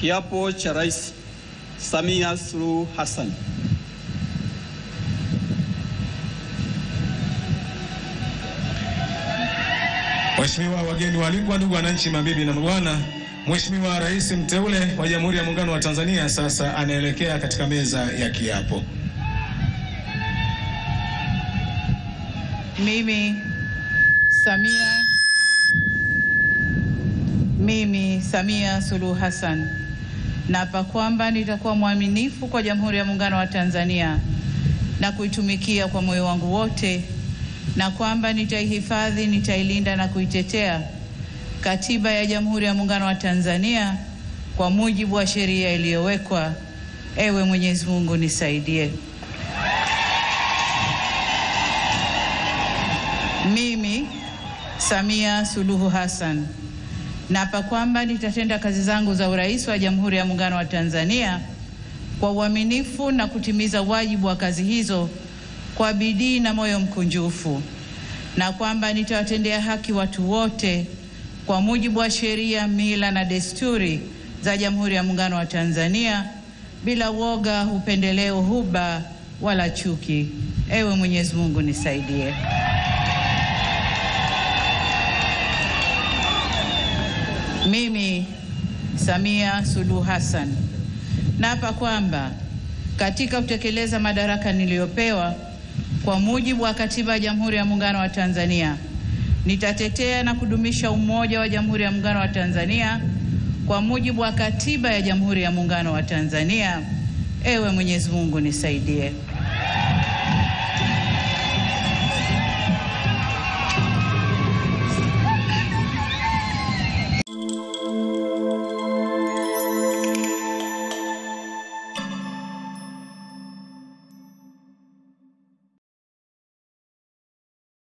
Kiapo cha Rais Samia Suluhu Hassan. Mheshimiwa wageni waalikwa, ndugu wananchi, mabibi na mabwana, Mheshimiwa Rais mteule wa Jamhuri ya Muungano wa Tanzania sasa anaelekea katika meza ya kiapo. Mimi Samia Suluhu Hassan naapa kwamba nitakuwa mwaminifu kwa Jamhuri ya Muungano wa Tanzania na kuitumikia kwa moyo wangu wote, na kwamba nitaihifadhi, nitailinda na kuitetea Katiba ya Jamhuri ya Muungano wa Tanzania kwa mujibu wa sheria iliyowekwa. Ewe Mwenyezi Mungu nisaidie. Mimi Samia Suluhu Hassan naapa kwamba nitatenda kazi zangu za urais wa Jamhuri ya Muungano wa Tanzania kwa uaminifu na kutimiza wajibu wa kazi hizo kwa bidii na moyo mkunjufu, na kwamba nitawatendea haki watu wote kwa mujibu wa sheria, mila na desturi za Jamhuri ya Muungano wa Tanzania bila woga, upendeleo, huba wala chuki. Ewe Mwenyezi Mungu nisaidie. Mimi Samia Suluhu Hassan naapa kwamba katika kutekeleza madaraka niliyopewa kwa mujibu wa Katiba ya Jamhuri ya Muungano wa Tanzania, nitatetea na kudumisha umoja wa Jamhuri ya Muungano wa Tanzania kwa mujibu wa Katiba ya Jamhuri ya Muungano wa Tanzania. Ewe Mwenyezi Mungu nisaidie.